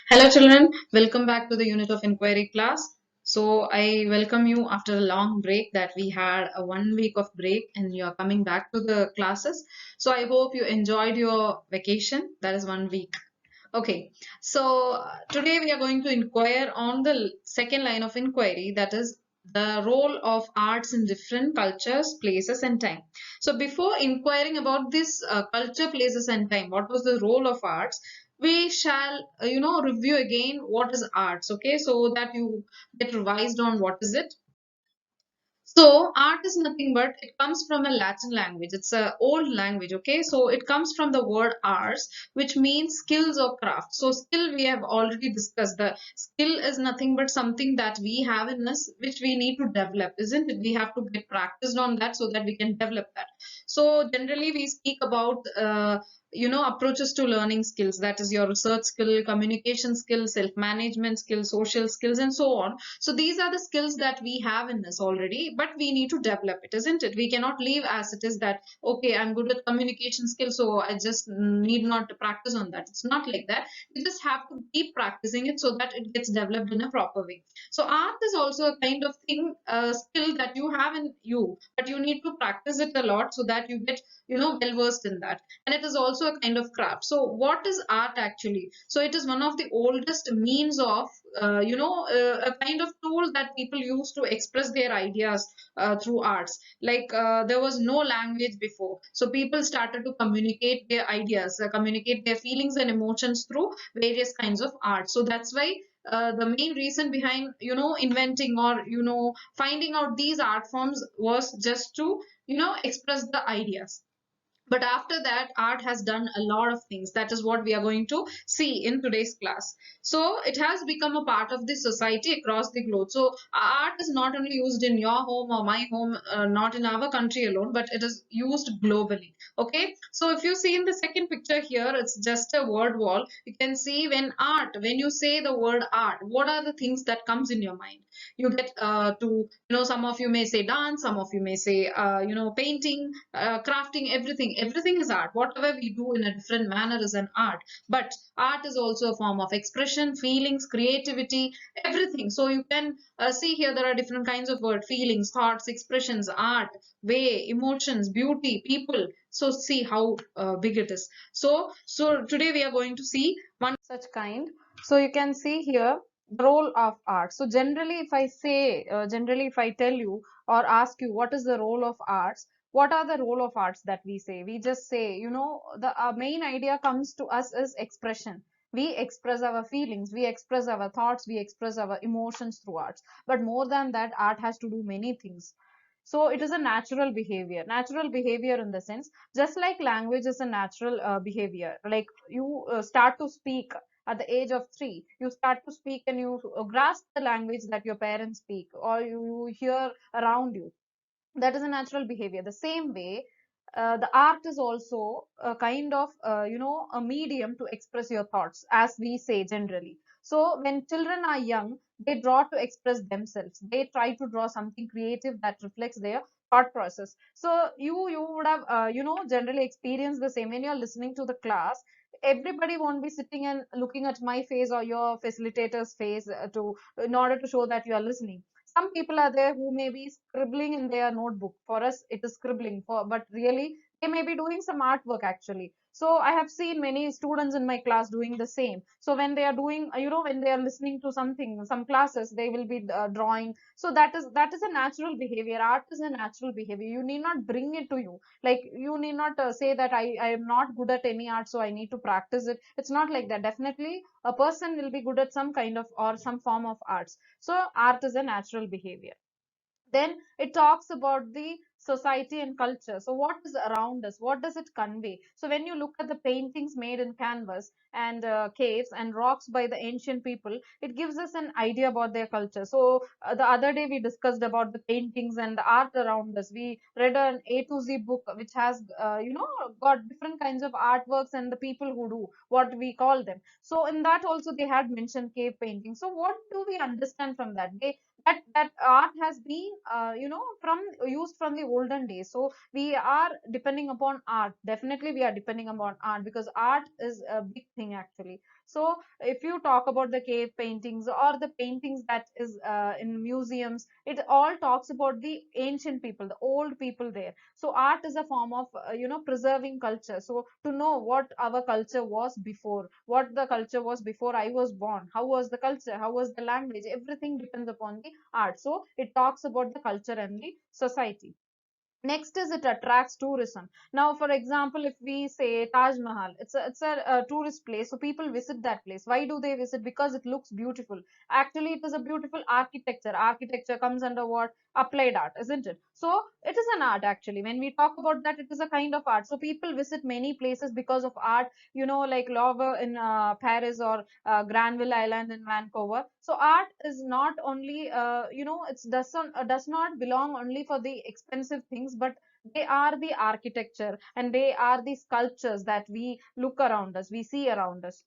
Hello, children. Welcome back to the unit of inquiry class. So, I welcome you after a long break that we had a 1 week of break and you are coming back to the classes. So, I hope you enjoyed your vacation. That is 1 week. Okay, so today we are going to inquire on the second line of inquiry, that is the role of arts in different cultures, places, and time. So, before inquiring about this culture, places, and time, what was the role of arts? We shall, review again what is arts, okay, so that you get revised on what is it. So art is nothing but it comes from a Latin language. It's a old language, okay? So it comes from the word ars, which means skills or craft. So skill we have already discussed. The skill is nothing but something that we have in us, which we need to develop, isn't it? We have to get practiced on that so that we can develop that. So generally we speak about approaches to learning skills. That is your research skill, communication skill, self-management skill, social skills, and so on. So these are the skills that we have in us already, but we need to develop it, isn't it? We cannot leave as it is that, okay, I'm good at communication skills, so I just need not to practice on that. It's not like that. You just have to keep practicing it so that it gets developed in a proper way. So art is also a kind of thing, skill that you have in you, but you need to practice it a lot so that you get, well versed in that. And it is also a kind of craft. So what is art actually? So it is one of the oldest means of a kind of tool that people use to express their ideas through arts. Like there was no language before, so people started to communicate their ideas, communicate their feelings and emotions through various kinds of art. So that's why the main reason behind inventing or finding out these art forms was just to express the ideas. But after that, art has done a lot of things. That is what we are going to see in today's class. So it has become a part of the society across the globe. So art is not only used in your home or my home, not in our country alone, but it is used globally. Okay. So if you see in the second picture here, it's just a word wall. You can see when you say the word art, what are the things that comes in your mind? You get some of you may say dance, some of you may say, painting, crafting, everything is art. Whatever we do in a different manner is an art. But art is also a form of expression, feelings, creativity, everything. So you can see here there are different kinds of word: feelings, thoughts, expressions, art, way, emotions, beauty, people. So see how big it is. So today we are going to see one such kind. So you can see here the role of art. So generally if I say, generally if I tell you or ask you what is the role of arts, what are the role of arts that we say? We just say, the main idea comes to us is expression. We express our feelings, we express our thoughts, we express our emotions through arts. But more than that, art has to do many things. So it is a natural behavior in the sense, just like language is a natural behavior. Like you start to speak at the age of 3, you start to speak and you grasp the language that your parents speak or you hear around you. That is a natural behavior. The same way, the art is also a kind of a medium to express your thoughts, as we say generally. So when children are young, they draw to express themselves, they try to draw something creative that reflects their thought process. So you would have generally experienced the same when you're listening to the class. Everybody won't be sitting and looking at my face or your facilitator's face to in order to show that you are listening. Some people are there who may be scribbling in their notebook. For us it is scribbling, but really they may be doing some artwork actually. So I have seen many students in my class doing the same. So when they are doing, when they are listening to something, some classes, they will be drawing. So that is a natural behavior. Art is a natural behavior. You need not bring it to you. Like you need not say that I am not good at any art, so I need to practice it. It's not like that. Definitely a person will be good at some kind of or some form of arts. So art is a natural behavior. Then it talks about the society and culture. So what is around us? What does it convey? So when you look at the paintings made in canvas and caves and rocks by the ancient people, it gives us an idea about their culture. So the other day we discussed about the paintings and the art around us. We read an A to Z book which has got different kinds of artworks and the people who do what we call them. So in that also they had mentioned cave painting. So what do we understand from that? That art has been from used from the olden days. So we are depending upon art. Definitely we are depending upon art because art is a big thing actually. So if you talk about the cave paintings or the paintings that is in museums, it all talks about the ancient people, the old people there. So art is a form of preserving culture. So to know what our culture was before, what the culture was before I was born, how was the culture, how was the language, everything depends upon the art. So it talks about the culture and the society. Next is it attracts tourism. Now, for example, if we say Taj Mahal, it's a tourist place, so people visit that place. Why do they visit? Because it looks beautiful. Actually, it is a beautiful architecture. Architecture comes under what? Applied art, isn't it? So it is an art actually. When we talk about that, it is a kind of art. So people visit many places because of art. Like Louvre in Paris, or Granville Island in Vancouver. So art is not only does not belong only for the expensive things, but they are the architecture and they are the sculptures that we look around us, we see around us.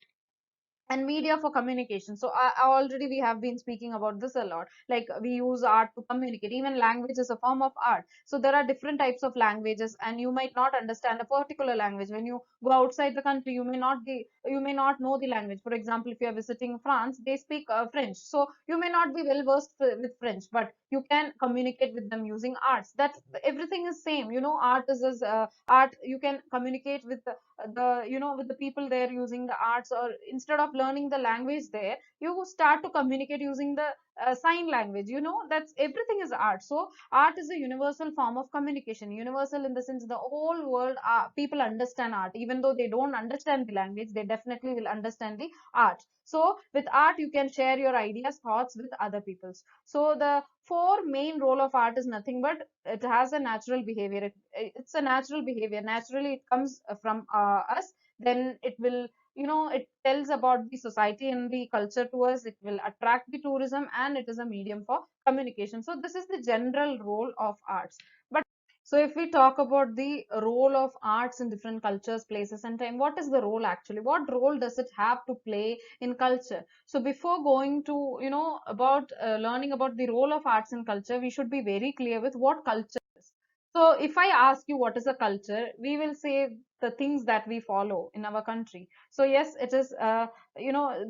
And media for communication. So already we have been speaking about this a lot. Like we use art to communicate. Even language is a form of art. So there are different types of languages, and you might not understand a particular language. When you go outside the country, you may not know the language. For example, if you are visiting France, they speak French. So you may not be well versed with French, but you can communicate with them using arts. That everything is same. Art is art. You can communicate with with the people there using the arts, or instead of learning the language there, you start to communicate using the sign language. That's everything is art. So art is a universal form of communication. Universal in the sense the whole world, people understand art. Even though they don't understand the language, they definitely will understand the art. So with art you can share your ideas, thoughts with other people's. So the four main role of art is nothing but it has a natural behavior. It's a natural behavior. Naturally it comes from us. Then it will, it tells about the society and the culture to us. It will attract the tourism, and it is a medium for communication. So this is the general role of arts. But so if we talk about the role of arts in different cultures, places and time, what is the role actually? What role does it have to play in culture? So before going to, about learning about the role of arts in culture, we should be very clear with what culture is. So if I ask you what is a culture, we will say the things that we follow in our country. So yes, it is,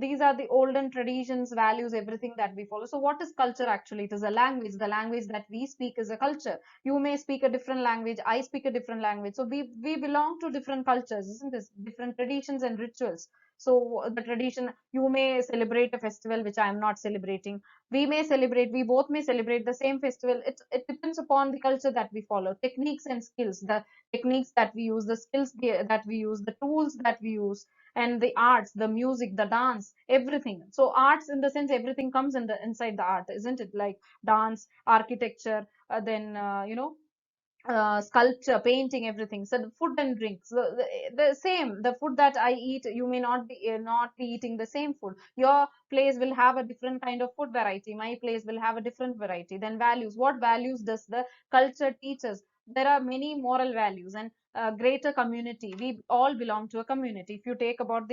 these are the olden traditions, values, everything that we follow. So what is culture actually? It is a language. The language that we speak is a culture. You may speak a different language, I speak a different language. So we belong to different cultures, isn't this? Different traditions and rituals. So the tradition, you may celebrate a festival which I am not celebrating. We both may celebrate the same festival. It depends upon the culture that we follow. Techniques and skills, the techniques that we use, the skills that we use, the tools that we use, and the arts, the music, the dance, everything. So arts in the sense everything comes in inside the art, isn't it? Like dance, architecture, then sculpture, painting, everything. So the food and drinks, the same. The food that I eat, you may not be eating the same food. Your place will have a different kind of food variety. My place will have a different variety. Then values. What values does the culture teach us? There are many moral values and greater community. We all belong to a community. If you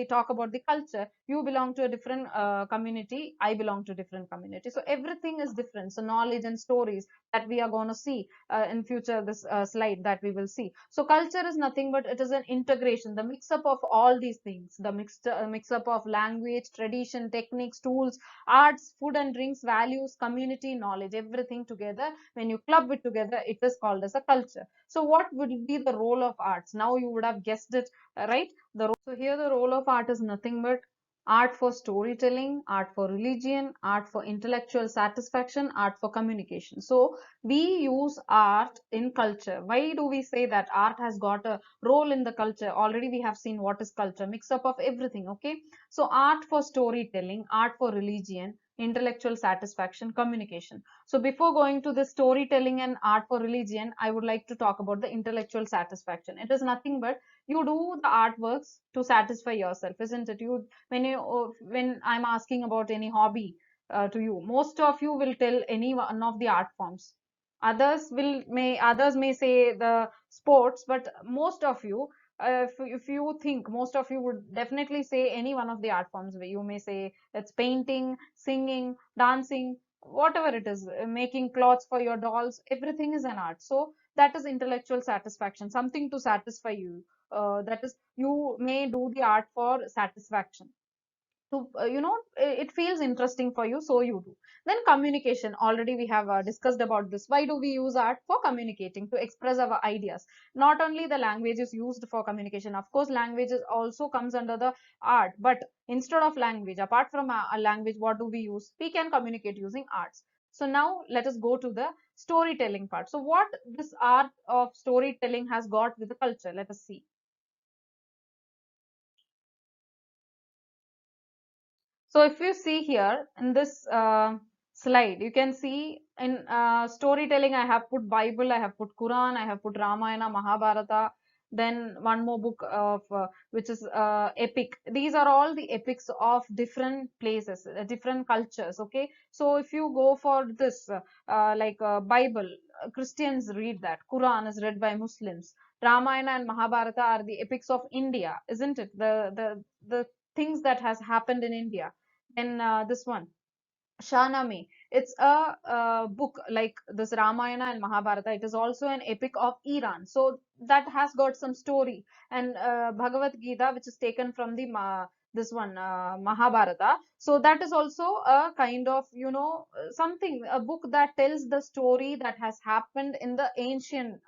talk about the culture, you belong to a different community. I belong to a different community. So everything is different. So knowledge and stories that we are going to see in future, this slide that we will see. So culture is nothing but it is an integration, the mix up of all these things, the mix up of language, tradition, techniques, tools, arts, food and drinks, values, community, knowledge, everything together. When you club it together, it is called as a culture. So what would be the role of arts? Now you would have guessed it, right? So here the role of art is nothing but art for storytelling, art for religion, art for intellectual satisfaction, art for communication. So we use art in culture. Why do we say that art has got a role in the culture? Already we have seen what is culture, mix up of everything. Okay, so art for storytelling, art for religion, intellectual satisfaction, communication. So before going to the storytelling and art for religion, I would like to talk about the intellectual satisfaction. It is nothing but you do the artworks to satisfy yourself, isn't it? When I'm asking about any hobby to you, most of you will tell any one of the art forms. Others may say the sports, but most of you, if you think, most of you would definitely say any one of the art forms. Where you may say it's painting, singing, dancing, whatever it is, making clothes for your dolls, everything is an art. So that is intellectual satisfaction, something to satisfy you. That is, you may do the art for satisfaction. to it feels interesting for you, so you do. Then communication, already we have discussed about this. Why do we use art? For communicating, to express our ideas. Not only the language is used for communication, of course language is also comes under the art, but instead of language, apart from a language, what do we use? We can communicate using arts. So now let us go to the storytelling part. So what this art of storytelling has got with the culture, let us see. So if you see here in this slide, you can see in storytelling, I have put Bible, I have put Quran, I have put Ramayana, Mahabharata, then one more book of which is epic. These are all the epics of different places, different cultures. Okay, so if you go for this, like Bible, Christians read that. Quran is read by Muslims. Ramayana and Mahabharata are the epics of India, isn't it? The things that has happened in India. Then this one, Shahnameh. It's a book like this Ramayana and Mahabharata. It is also an epic of Iran. So that has got some story. And Bhagavad Gita, which is taken from the this one Mahabharata. So that is also a kind of something, a book that tells the story that has happened in the ancient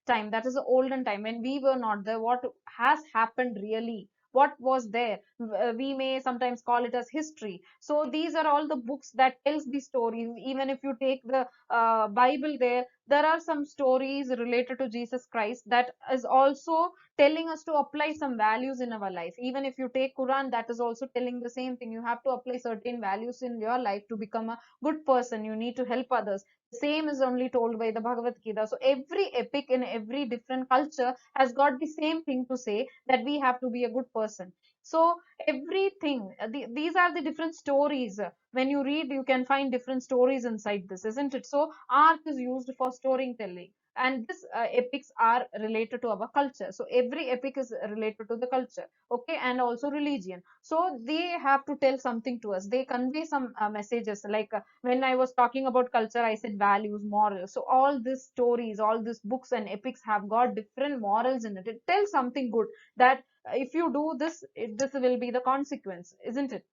time. That is the olden time when we were not there. What has happened really? What was there? We may sometimes call it as history. So these are all the books that tells the stories. Even if you take the Bible, there are some stories related to Jesus Christ that is also telling us to apply some values in our life. Even if you take Quran, that is also telling the same thing. You have to apply certain values in your life to become a good person. You need to help others. The same is only told by the Bhagavad Gita. So every epic in every different culture has got the same thing to say, that we have to be a good person. So everything, these are the different stories. When you read, you can find different stories inside this, isn't it? So art is used for storytelling, and this epics are related to our culture. So every epic is related to the culture, okay, and also religion. So they have to tell something to us. They convey some messages. Like when I was talking about culture, I said values, morals. So all these stories, all these books and epics have got different morals in it. It tells something good, that if you do this, this will be the consequence, isn't it?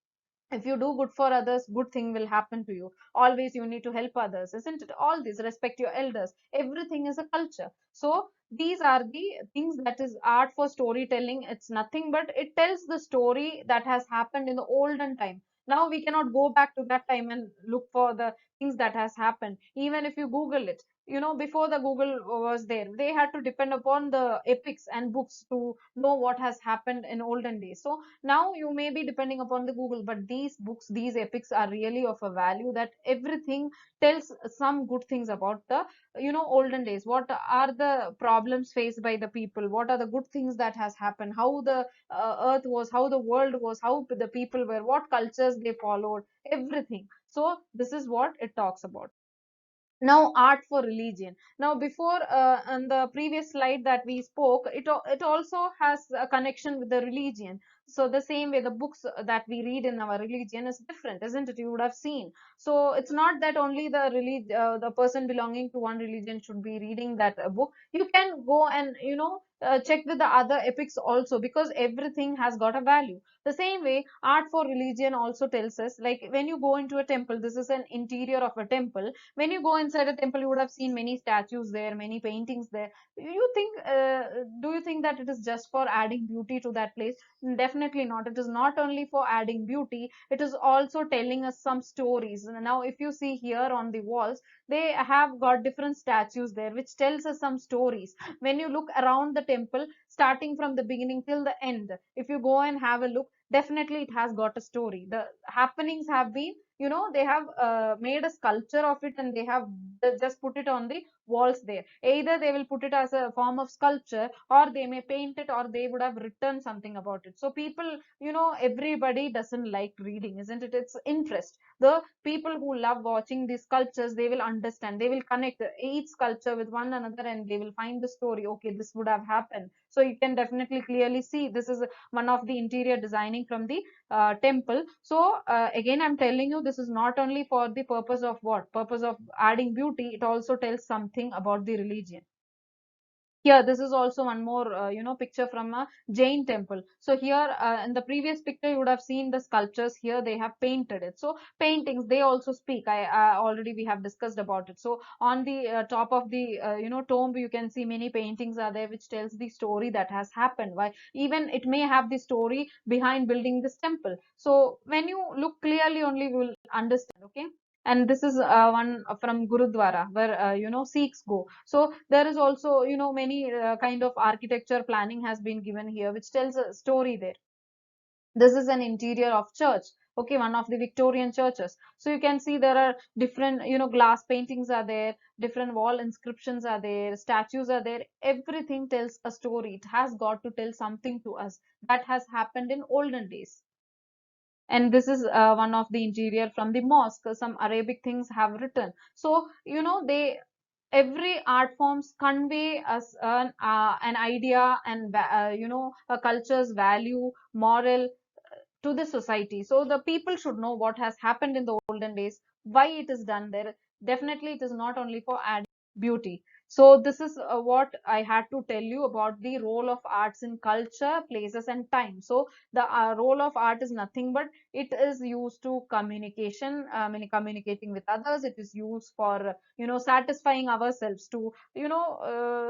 If you do good for others, good thing will happen to you. Always you need to help others, isn't it? All this, respect your elders, everything is a culture. So these are the things that is art for storytelling. It's nothing but it tells the story that has happened in the olden time. Now we cannot go back to that time and look for the things that has happened. Even if you Google it, before the Google was there, they had to depend upon the epics and books to know what has happened in olden days. So now you may be depending upon the Google, but these books, these epics are really of a value, that everything tells some good things about the olden days. What are the problems faced by the people? What are the good things that has happened? How the earth was, how the world was, how the people were, what cultures they followed, everything. So this is what it talks about. Now art for religion. Now before on the previous slide that we spoke, it also has a connection with the religion. So the same way the books that we read in our religion is different, isn't it? You would have seen. So it's not that only the person belonging to one religion should be reading that book. You can go and check with the other epics also, because everything has got a value. The same way art for religion also tells us, like when you go into a temple, this is an interior of a temple. When you go inside a temple, you would have seen many statues there, many paintings there. Do you think that it is just for adding beauty to that place? Definitely not. It is not only for adding beauty, it is also telling us some stories. Now if you see here on the walls, they have got different statues there, which tells us some stories. When you look around the temple, starting from the beginning till the end, if you go and have a look, definitely it has got a story. The happenings have been, they have made a sculpture of it, and they have just put it on the walls there. Either they will put it as a form of sculpture, or they may paint it, or they would have written something about it. So people, everybody doesn't like reading, isn't it? It's interest. The people who love watching these sculptures, they will understand, they will connect each sculpture with one another, and they will find the story. Okay, this would have happened. So you can definitely clearly see this is one of the interior designing from the temple. So again, I'm telling you, this is not only for the purpose of what? Purpose of adding beauty, it also tells something about the religion. Here, this is also one more, picture from a Jain temple. So here, in the previous picture, you would have seen the sculptures. Here, they have painted it. So paintings, they also speak. I already we have discussed about it. So on the top of the, tomb, you can see many paintings are there, which tells the story that has happened. Why even it may have the story behind building this temple. So when you look clearly, only you will understand. Okay. And this is one from Gurudwara, where Sikhs go. So there is also, many kind of architecture planning has been given here, which tells a story there. This is an interior of church. Okay, one of the Victorian churches. So you can see there are different, glass paintings are there, different wall inscriptions are there, statues are there. Everything tells a story. It has got to tell something to us that has happened in olden days. And this is one of the interior from the mosque. Some Arabic things have written. So they, every art forms convey us an idea and a culture's value, moral to the society. So the people should know what has happened in the olden days, why it is done there. Definitely it is not only for adding beauty. So this is what I had to tell you about the role of arts in culture, places and time. So the role of art is nothing but it is used to communication, communicating with others. It is used for satisfying ourselves, to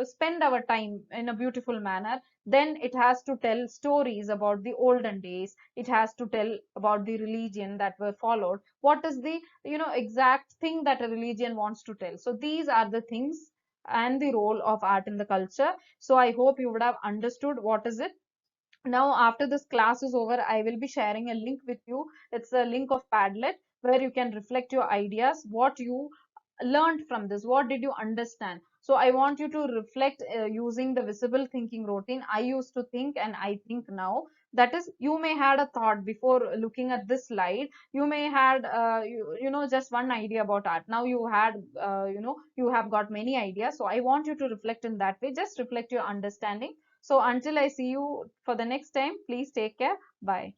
spend our time in a beautiful manner. Then it has to tell stories about the olden days. It has to tell about the religion that were followed. What is the exact thing that a religion wants to tell? So these are the things and the role of art in the culture. So I hope you would have understood what is it. Now after this class is over, I will be sharing a link with you. It's a link of Padlet, where you can reflect your ideas, what you learned from this, what did you understand. So I want you to reflect using the visible thinking routine. I used to think and I think now. That is, you may had a thought before looking at this slide. You may had just one idea about art. Now you had you have got many ideas. So I want you to reflect in that way. Just reflect your understanding. So until I see you for the next time, please take care. Bye.